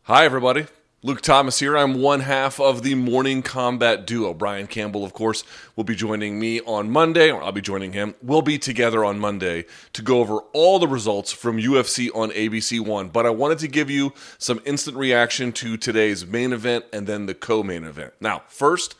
Hi, everybody. Luke Thomas here. I'm one half of the morning combat duo. Brian Campbell, of course, will be joining me on Monday, or I'll be joining him. We'll be together on Monday to go over all the results from UFC on ABC One. But I wanted to give you some instant reaction to today's main event and then the co-main event. Now, first,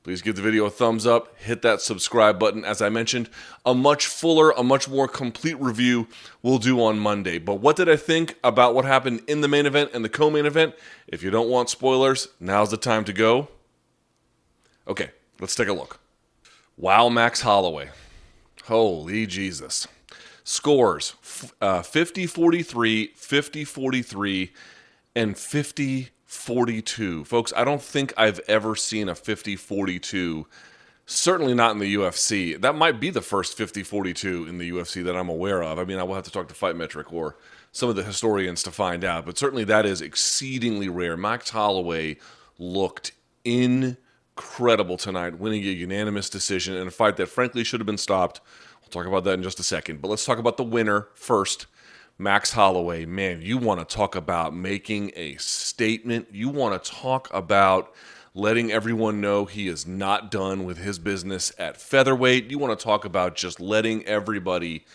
please give the video a thumbs up, hit that subscribe button. As I mentioned, a much fuller, a much more complete review we'll do on Monday. But what did I think about what happened in the main event and the co-main event? If you don't want spoilers, now's the time to go. Okay, let's take a look. Wow, Max Holloway. Holy Jesus. Scores 50-43, 50-43, and 50-42. Folks, I don't think I've ever seen a 50-42, certainly not in the UFC. That might be the first 50-42 in the UFC that I'm aware of. I mean, I will have to talk to Fight Metric or some of the historians to find out, but certainly that is exceedingly rare. Max Holloway looked incredible tonight, winning a unanimous decision in a fight that frankly should have been stopped. We'll talk about that in just a second, but let's talk about the winner first. Max Holloway, man, you want to talk about making a statement. You want to talk about letting everyone know he is not done with his business at featherweight. You want to talk about just letting everybody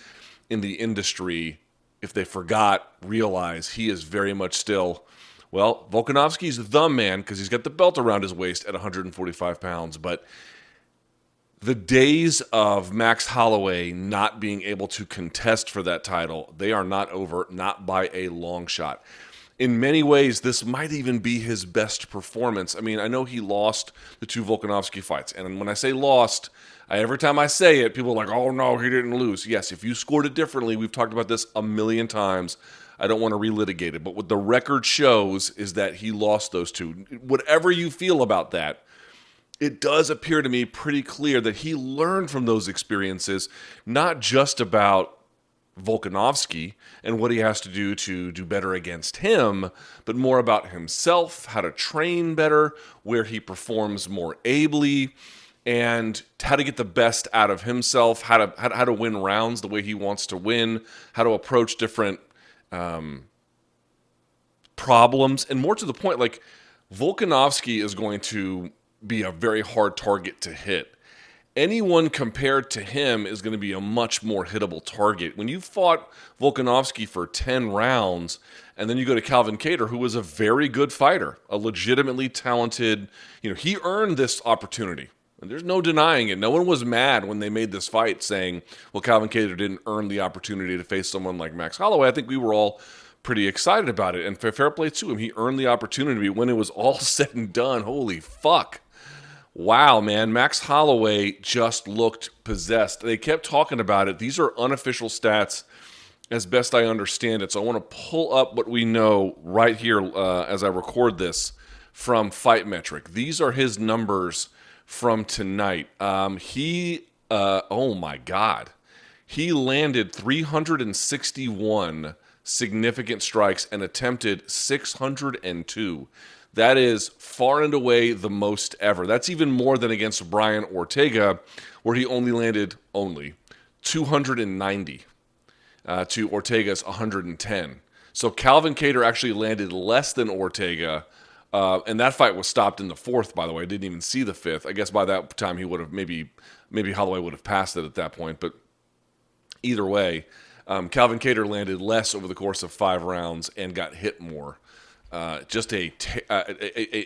in the industry, if they forgot, realize he is very much still, well, Volkanovski's the man because he's got the belt around his waist at 145 pounds, but the days of Max Holloway not being able to contest for that title, they are not over, not by a long shot. In many ways, this might even be his best performance. I mean, I know he lost the two Volkanovski fights, and when I say lost, every time I say it, people are like, oh no, he didn't lose. Yes, if you scored it differently, we've talked about this a million times. I don't want to relitigate it, but what the record shows is that he lost those two. Whatever you feel about that, it does appear to me pretty clear that he learned from those experiences, not just about Volkanovski and what he has to do better against him, but more about himself, how to train better, where he performs more ably, and how to get the best out of himself, how to win rounds the way he wants to win, how to approach different problems, and more to the point, like Volkanovski is going to be a very hard target to hit. Anyone compared to him is going to be a much more hittable target. When you fought Volkanovski for 10 rounds, and then you go to Calvin Kattar, who was a very good fighter, a legitimately talented, he earned this opportunity. And there's no denying it. No one was mad when they made this fight saying, well, Calvin Kattar didn't earn the opportunity to face someone like Max Holloway. I think we were all pretty excited about it. And fair play to him. He earned the opportunity when it was all said and done. Holy fuck. Wow, man. Max Holloway just looked possessed. They kept talking about it. These are unofficial stats as best I understand it. So I want to pull up what we know right here as I record this from Fight Metric. These are his numbers from tonight. Oh my God. He landed 361 significant strikes and attempted 602. That is far and away the most ever. That's even more than against Brian Ortega, where he only landed 290 to Ortega's 110. So Calvin Kattar actually landed less than Ortega, and that fight was stopped in the fourth, by the way. I didn't even see the fifth. I guess by that time he would have maybe Holloway would have passed it at that point. But either way, Calvin Kattar landed less over the course of 5 rounds and got hit more. Just an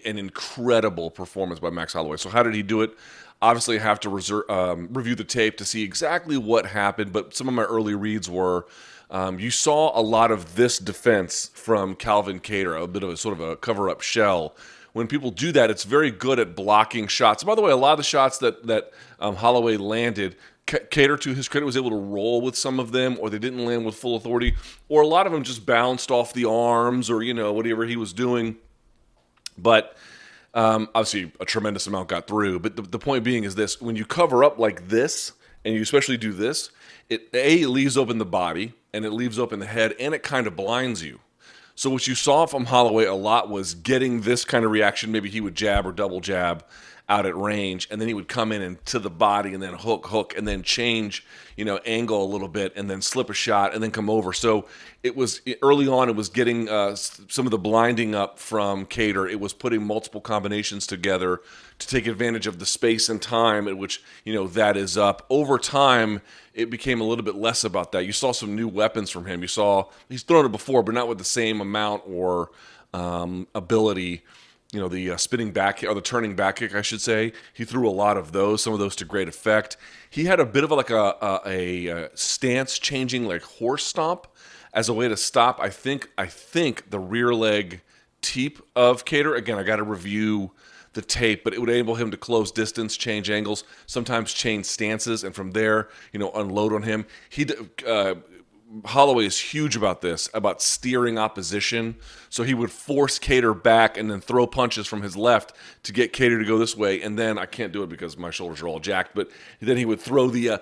incredible performance by Max Holloway. So how did he do it? Obviously, I have to review the tape to see exactly what happened, but some of my early reads were you saw a lot of this defense from Calvin Kattar, a bit of a sort of a cover-up shell. When people do that, it's very good at blocking shots. By the way, a lot of the shots that Holloway landed, Kattar, to his credit, was able to roll with some of them, or they didn't land with full authority, or a lot of them just bounced off the arms, or whatever he was doing. But obviously, a tremendous amount got through. But the point being is this: when you cover up like this, and you especially do this, it leaves open the body, and it leaves open the head, and it kind of blinds you. So what you saw from Holloway a lot was getting this kind of reaction. Maybe he would jab or double jab, out at range, and then he would come in and to the body and then hook, and then change, angle a little bit, and then slip a shot, and then come over. So it was early on. It was getting some of the blinding up from Kattar. It was putting multiple combinations together to take advantage of the space and time at which that is up. Over time, it became a little bit less about that. You saw some new weapons from him. You saw he's thrown it before, but not with the same amount or ability. The spinning back or the turning back kick, I should say. He threw a lot of those, some of those to great effect. He had a bit of a stance changing like horse stomp as a way to stop. I think the rear leg teep of Kattar. Again, I got to review the tape, but it would enable him to close distance, change angles, sometimes change stances, and from there, unload on him. Holloway is huge about this, about steering opposition. So he would force Kattar back and then throw punches from his left to get Kattar to go this way. And then I can't do it because my shoulders are all jacked. But then he would throw the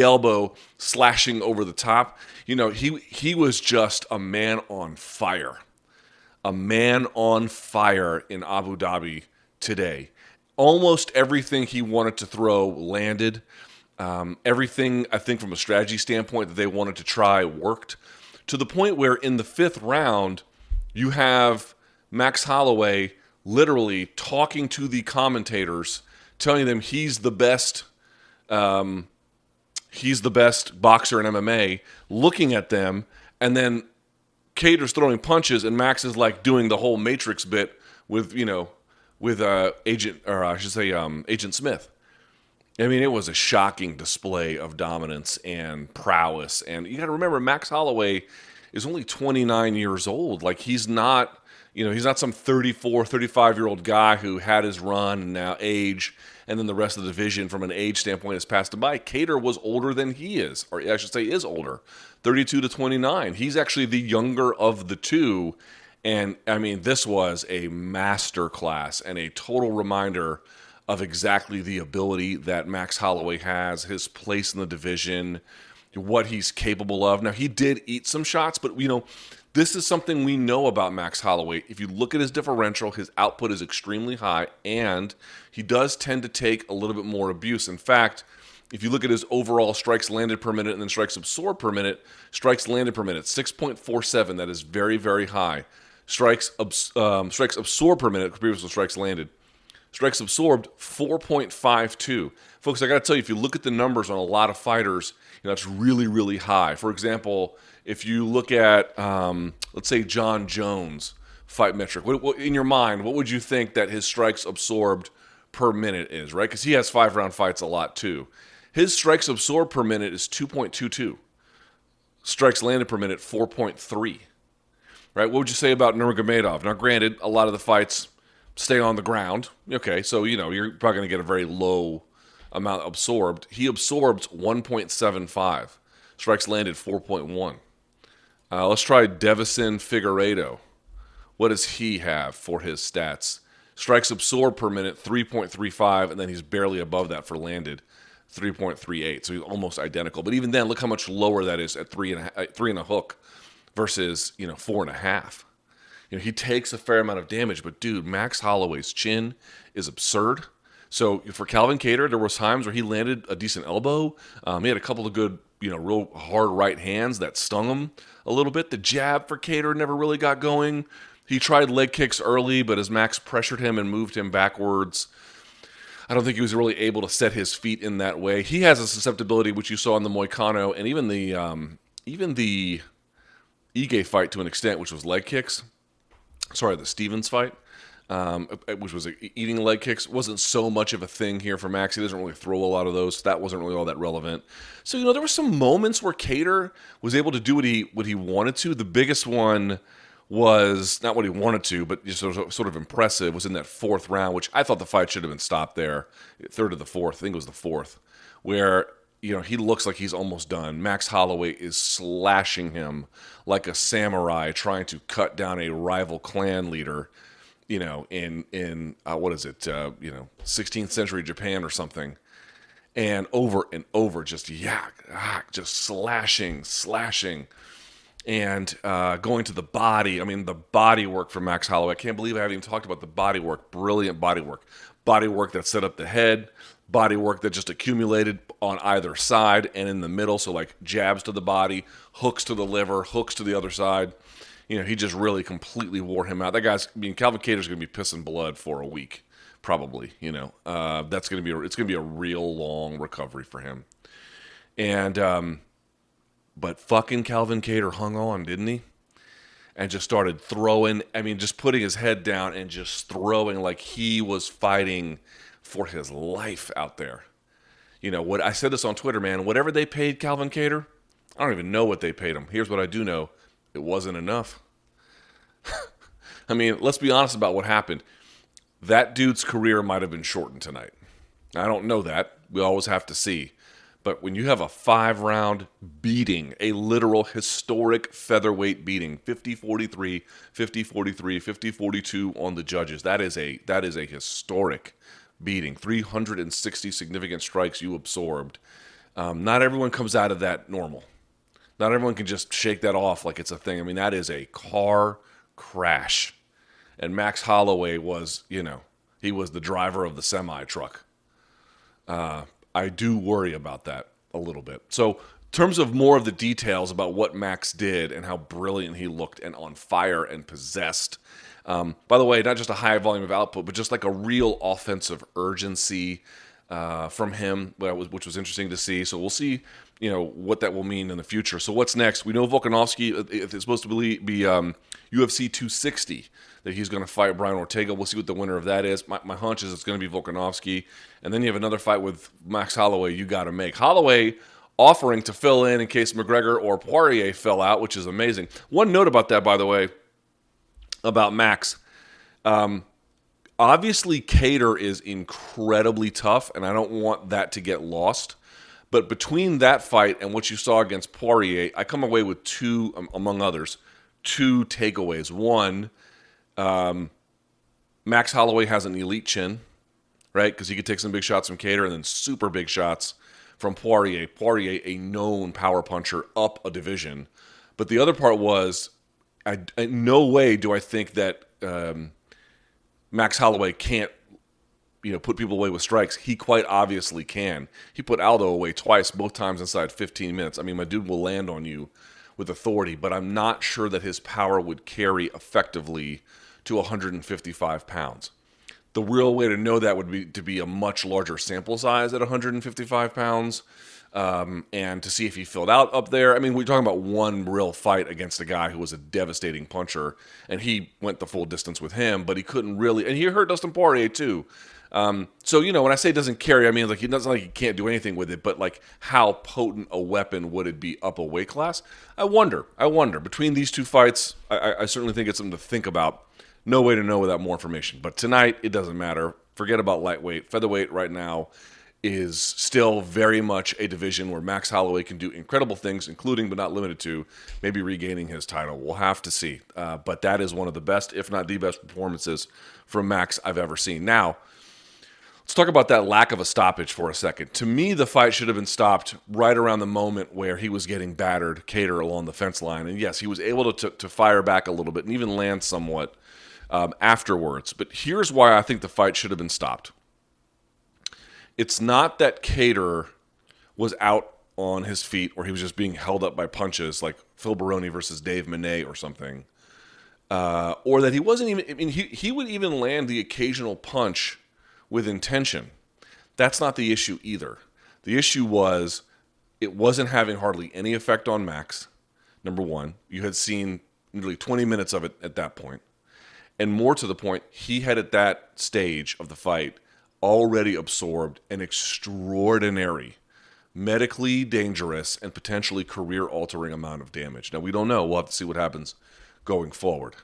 elbow, slashing over the top. He was just a man on fire in Abu Dhabi today. Almost everything he wanted to throw landed. Everything, I think, from a strategy standpoint that they wanted to try worked, to the point where in the fifth round, you have Max Holloway literally talking to the commentators, telling them he's the best boxer in MMA, looking at them, and then Kattar's throwing punches, and Max is like doing the whole Matrix bit with Agent Smith. I mean, it was a shocking display of dominance and prowess. And you got to remember, Max Holloway is only 29 years old. Like, he's not some 34, 35-year-old guy who had his run and now age, and then the rest of the division from an age standpoint has passed him by. Kattar was older than he is, or I should say is older, 32 to 29. He's actually the younger of the two. And, I mean, this was a master class and a total reminder of exactly the ability that Max Holloway has, his place in the division, what he's capable of. Now, he did eat some shots, but, this is something we know about Max Holloway. If you look at his differential, his output is extremely high, and he does tend to take a little bit more abuse. In fact, if you look at his overall strikes landed per minute and then strikes absorbed per minute, strikes landed per minute, 6.47, that is very, very high. Strikes absorbed per minute, previous strikes landed. Strikes absorbed, 4.52. Folks, I got to tell you, if you look at the numbers on a lot of fighters, that's really, really high. For example, if you look at, let's say, John Jones' fight metric, what, in your mind, what would you think that his strikes absorbed per minute is, right? Because he has 5-round fights a lot, too. His strikes absorbed per minute is 2.22. Strikes landed per minute, 4.3. Right? What would you say about Nurmagomedov? Now, granted, a lot of the fights stay on the ground. Okay, so, you're probably going to get a very low amount absorbed. He absorbed 1.75. Strikes landed 4.1. Let's try Devison Figueiredo. What does he have for his stats? Strikes absorbed per minute, 3.35, and then he's barely above that for landed, 3.38. So he's almost identical. But even then, look how much lower that is at 3 and a hook versus, 4.5. He takes a fair amount of damage, but dude, Max Holloway's chin is absurd. So for Calvin Kattar, there was times where he landed a decent elbow. He had a couple of good, real hard right hands that stung him a little bit. The jab for Kattar never really got going. He tried leg kicks early, but as Max pressured him and moved him backwards, I don't think he was really able to set his feet in that way. He has a susceptibility, which you saw in the Moicano and even the Ige fight to an extent, which was leg kicks. Sorry, the Stevens fight, which was eating leg kicks, wasn't so much of a thing here for Max. He doesn't really throw a lot of those. So that wasn't really all that relevant. So, there were some moments where Kattar was able to do what he wanted to. The biggest one was not what he wanted to, but just sort of impressive, was in that fourth round, which I thought the fight should have been stopped there. Third of the fourth, I think it was the fourth, where he looks like he's almost done. Max Holloway is slashing him like a samurai trying to cut down a rival clan leader, in what is it, 16th century Japan or something. And over, just slashing. And going to the body, I mean, the body work from Max Holloway. I can't believe I haven't even talked about the body work. Brilliant body work. Body work that set up the head, body work that just accumulated on either side and in the middle. So, like jabs to the body, hooks to the liver, hooks to the other side. He just really completely wore him out. That guy's, Calvin Kattar's going to be pissing blood for a week, probably. That's going to be, it's going to be a real long recovery for him. And, but fucking Calvin Kattar hung on, didn't he? And just started throwing, just putting his head down and just throwing like he was fighting for his life out there. What I said this on Twitter, man, whatever they paid Calvin Kattar, I don't even know what they paid him. Here's what I do know. It wasn't enough. Let's be honest about what happened. That dude's career might have been shortened tonight. I don't know that. We always have to see. But when you have a 5-round beating, a literal historic featherweight beating, 50-43, 50-43, 50-42 on the judges, that is a historic beating. 360 significant strikes you absorbed. Not everyone comes out of that normal. Not everyone can just shake that off like it's a thing. That is a car crash. And Max Holloway was, he was the driver of the semi-truck. I do worry about that a little bit. So, in terms of more of the details about what Max did and how brilliant he looked and on fire and possessed. By the way, not just a high volume of output, but just like a real offensive urgency from him, which was interesting to see. So we'll see, what that will mean in the future. So what's next? We know Volkanovski is supposed to be UFC 260, that he's going to fight Brian Ortega. We'll see what the winner of that is. My hunch is it's going to be Volkanovski. And then you have another fight with Max Holloway you got to make. Holloway offering to fill in case McGregor or Poirier fell out, which is amazing. One note about that, by the way, about Max. Obviously, Kattar is incredibly tough, and I don't want that to get lost. But between that fight and what you saw against Poirier, I come away with two, among others, two takeaways. One, Max Holloway has an elite chin, right? Because he could take some big shots from Kattar and then super big shots from Poirier. Poirier, a known power puncher up a division. But the other part was, in no way do I think that Max Holloway can't, put people away with strikes. He quite obviously can. He put Aldo away twice, both times inside 15 minutes. My dude will land on you with authority, but I'm not sure that his power would carry effectively to 155 pounds. The real way to know that would be to be a much larger sample size at 155 pounds, and to see if he filled out up there. We're talking about one real fight against a guy who was a devastating puncher, and he went the full distance with him, but he couldn't really, and he hurt Dustin Poirier too. So, when I say it doesn't carry, it doesn't like he can't do anything with it, but like how potent a weapon would it be up a weight class? I wonder. Between these two fights, I certainly think it's something to think about. No way to know without more information. But tonight, it doesn't matter. Forget about lightweight. Featherweight right now is still very much a division where Max Holloway can do incredible things, including but not limited to maybe regaining his title. We'll have to see. But that is one of the best, if not the best, performances from Max I've ever seen. Now, let's talk about that lack of a stoppage for a second. To me, the fight should have been stopped right around the moment where he was getting battered, Kattar, along the fence line. And yes, he was able to fire back a little bit and even land somewhat afterwards. But here's why I think the fight should have been stopped. It's not that Kattar was out on his feet or he was just being held up by punches like Phil Baroni versus Dave Manet or something. Or that he wasn't even, he would even land the occasional punch with intention. That's not the issue either. The issue was it wasn't having hardly any effect on Max, number one. You had seen nearly 20 minutes of it at that point. And more to the point, he had at that stage of the fight already absorbed an extraordinary, medically dangerous, and potentially career-altering amount of damage. Now, we don't know. We'll have to see what happens going forward.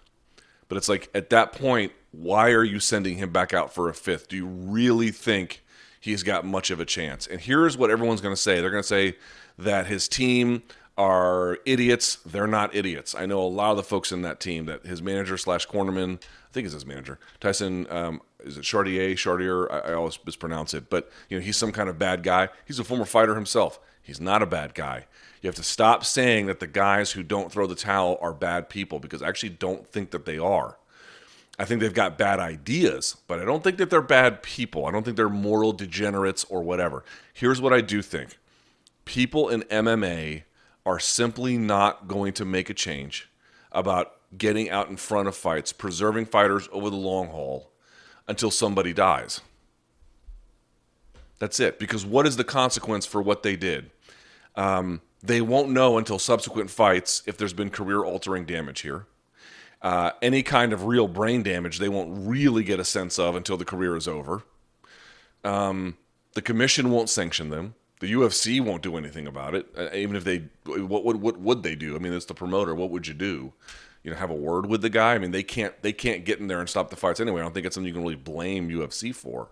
But it's like, at that point, why are you sending him back out for a fifth? Do you really think he's got much of a chance? And here's what everyone's going to say. They're going to say that his team are idiots. They're not idiots. I know a lot of the folks in that team, that his manager / cornerman, I think it's his manager, Tyson, is it Chartier? I always mispronounce it. But, he's some kind of bad guy. He's a former fighter himself. He's not a bad guy. You have to stop saying that the guys who don't throw the towel are bad people, because I actually don't think that they are. I think they've got bad ideas, but I don't think that they're bad people. I don't think they're moral degenerates or whatever. Here's what I do think. People in MMA are simply not going to make a change about getting out in front of fights, preserving fighters over the long haul until somebody dies. That's it. Because what is the consequence for what they did? They won't know until subsequent fights if there's been career-altering damage here. Any kind of real brain damage they won't really get a sense of until the career is over. The commission won't sanction them. The UFC won't do anything about it. Even if they, what would they do? I mean, it's the promoter. What would you do? Have a word with the guy? I mean, they can't get in there and stop the fights anyway. I don't think it's something you can really blame UFC for.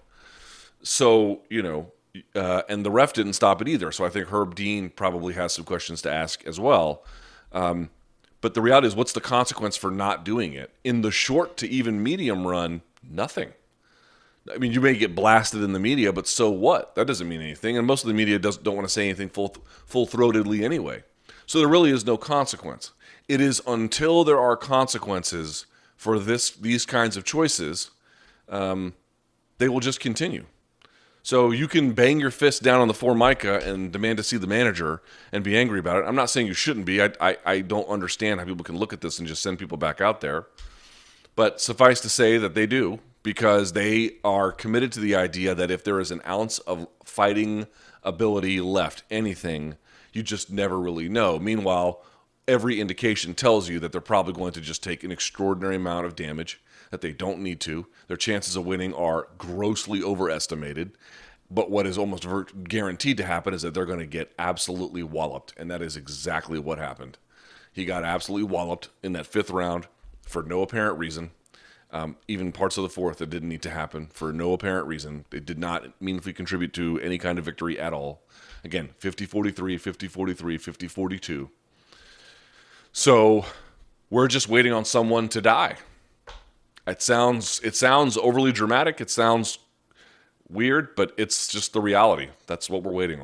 So, and the ref didn't stop it either. So I think Herb Dean probably has some questions to ask as well. But the reality is, what's the consequence for not doing it? In the short to even medium run, nothing. I mean, you may get blasted in the media, but so what? That doesn't mean anything. And most of the media don't want to say anything full-throatedly anyway. So there really is no consequence. It is until there are consequences for these kinds of choices, they will just continue. So you can bang your fist down on the Formica and demand to see the manager and be angry about it. I'm not saying you shouldn't be. I don't understand how people can look at this and just send people back out there. But suffice to say that they do, because they are committed to the idea that if there is an ounce of fighting ability left, anything, you just never really know. Meanwhile, every indication tells you that they're probably going to just take an extraordinary amount of damage that they don't need to. Their chances of winning are grossly overestimated. But what is almost guaranteed to happen is that they're going to get absolutely walloped. And that is exactly what happened. He got absolutely walloped in that 5th round for no apparent reason. Even parts of the 4th, that didn't need to happen for no apparent reason. It did not meaningfully contribute to any kind of victory at all. Again, 50-43, 50-43, 50-42. So we're just waiting on someone to die. It sounds overly dramatic. It sounds weird, but it's just the reality. That's what we're waiting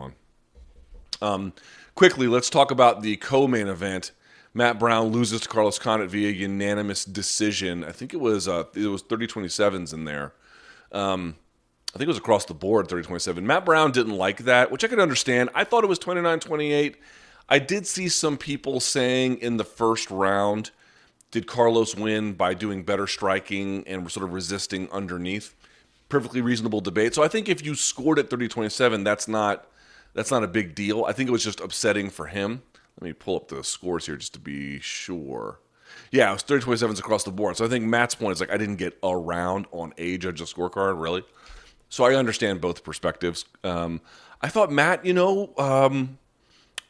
on. Quickly, let's talk about the co-main event. Matt Brown loses to Carlos Condit via unanimous decision. I think it was 30-27s in there. I think it was across the board, 30-27. Matt Brown didn't like that, which I could understand. I thought it was 29-28. I did see some people saying in the first round, did Carlos win by doing better striking and sort of resisting underneath? Perfectly reasonable debate. So I think if you scored at 30-27, that's not a big deal. I think it was just upsetting for him. Let me pull up the scores here just to be sure. Yeah, it was 30-27s across the board. So I think Matt's point is I didn't get a round on a judge's scorecard, really. So I understand both perspectives. I thought Matt,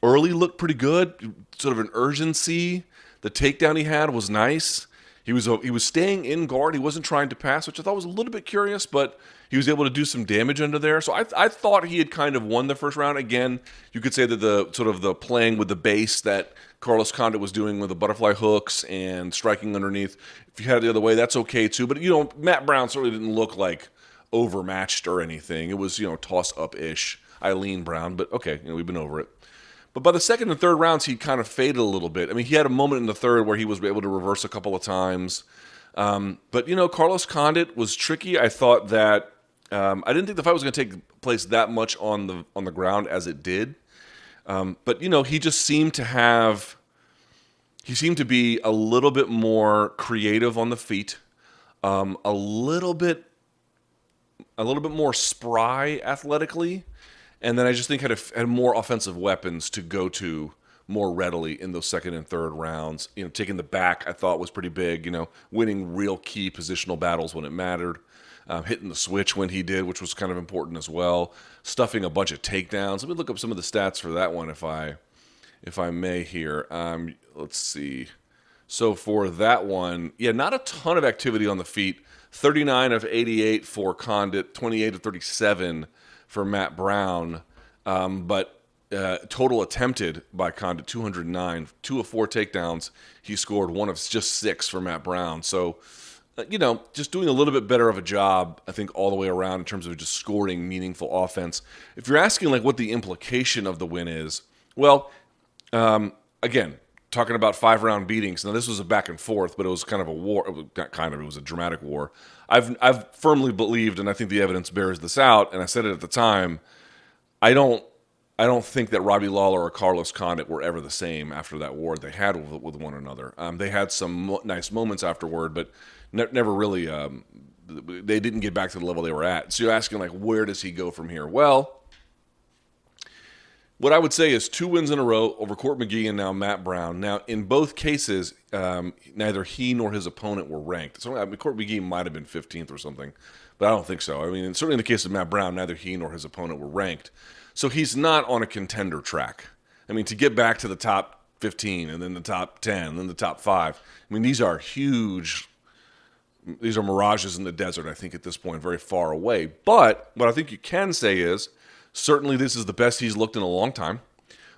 early looked pretty good. Sort of an urgency. The takedown he had was nice. He was staying in guard. He wasn't trying to pass, which I thought was a little bit curious, but he was able to do some damage under there. So I thought he had kind of won the first round. Again, you could say that the playing with the base that Carlos Condit was doing with the butterfly hooks and striking underneath. If you had it the other way, that's okay too. But Matt Brown certainly didn't look like overmatched or anything. It was toss up ish. Eileen Brown, but okay, we've been over it. But by the second and third rounds, he kind of faded a little bit. I mean, he had a moment in the third where he was able to reverse a couple of times. But Carlos Condit was tricky. I thought that I didn't think the fight was going to take place that much on the ground as it did. But he just seemed to be a little bit more creative on the feet, a little bit more spry athletically. And then I just think had more offensive weapons to go to more readily in those second and third rounds. Taking the back I thought was pretty big. Winning real key positional battles when it mattered. Hitting the switch when he did, which was kind of important as well. Stuffing a bunch of takedowns. Let me look up some of the stats for that one if I may here. Let's see. So for that one, not a ton of activity on the feet. 39 of 88 for Condit, 28 of 37 for Matt Brown, but total attempted by Condit, 209, 2 of 4 takedowns. He scored 1 of just 6 for Matt Brown. So, just doing a little bit better of a job, I think, all the way around in terms of just scoring meaningful offense. If you're asking what the implication of the win is, well, Again, talking about 5-round beatings. Now, this was a back and forth, but it was kind of a war. It was a dramatic war. I've firmly believed, and I think the evidence bears this out, and I said it at the time, I don't think that Robbie Lawler or Carlos Condit were ever the same after that war they had with one another. They had some nice moments afterward, but never really. They didn't get back to the level they were at. So you're asking, like, where does he go from here? Well, what I would say is 2 wins in a row over Court McGee and now Matt Brown. Now, in both cases, neither he nor his opponent were ranked. So Court McGee might have been 15th or something, but I don't think so. I mean, certainly in the case of Matt Brown, neither he nor his opponent were ranked. So he's not on a contender track. I mean, to get back to the top 15 and then the top 10 and then the top 5, I mean, these are huge. These are mirages in the desert, I think, at this point, very far away. But what I think you can say is, certainly this is the best he's looked in a long time.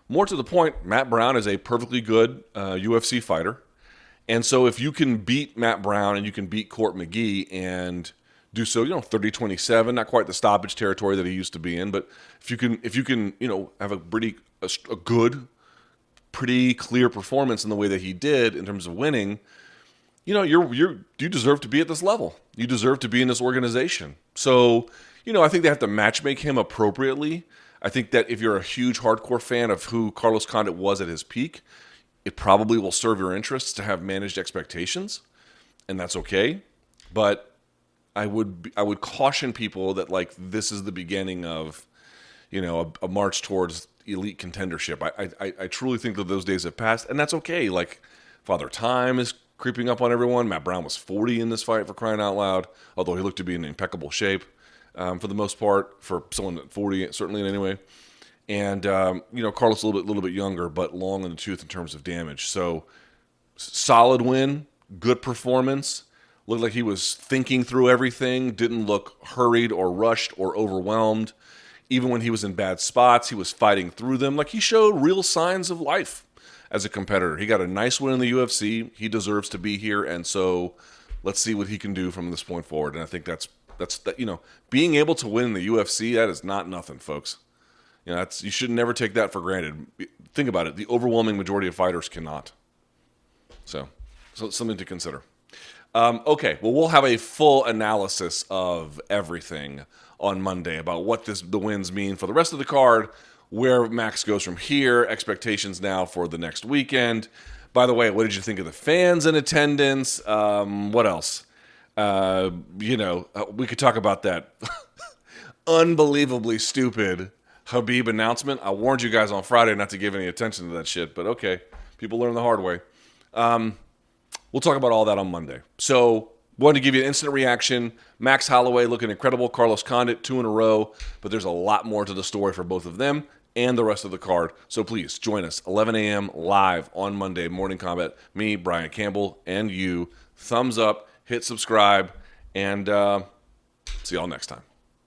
More to the point, Matt Brown is a perfectly good UFC fighter. And so if you can beat Matt Brown and you can beat Court McGee and do so, 30-27, not quite the stoppage territory that he used to be in, but if you can, have a good, pretty clear performance in the way that he did in terms of winning, you deserve to be at this level. You deserve to be in this organization. So, I think they have to matchmake him appropriately. I think that if you're a huge hardcore fan of who Carlos Condit was at his peak, it probably will serve your interests to have managed expectations, and that's okay. But I would caution people that, like, this is the beginning of, a march towards elite contendership. I truly think that those days have passed, and that's okay. Like, Father Time is creeping up on everyone. Matt Brown was 40 in this fight, for crying out loud, although he looked to be in impeccable shape for the most part, for someone at 40, certainly anyway. And, Carlos a little bit younger, but long in the tooth in terms of damage. So, solid win, good performance. Looked like he was thinking through everything, didn't look hurried or rushed or overwhelmed. Even when he was in bad spots, he was fighting through them. Like, he showed real signs of life as a competitor. He got a nice win in the UFC. He deserves to be here, and so let's see what he can do from this point forward. And I think that's being able to win in the UFC, that is not nothing, folks. You should never take that for granted. Think about it. The overwhelming majority of fighters cannot. So something to consider. Okay, well, we'll have a full analysis of everything on Monday about what the wins mean for the rest of the card, where Max goes from here, expectations now for the next weekend. By the way, what did you think of the fans in attendance? What else? We could talk about that unbelievably stupid Khabib announcement. I warned you guys on Friday not to give any attention to that shit, but okay, people learn the hard way. We'll talk about all that on Monday. So, wanted to give you an instant reaction. Max Holloway looking incredible. Carlos Condit, 2 in a row. But there's a lot more to the story for both of them and the rest of the card. So please join us 11 a.m. live on Monday, Morning Combat. Me, Brian Campbell, and you. Thumbs up, hit subscribe, and see y'all next time.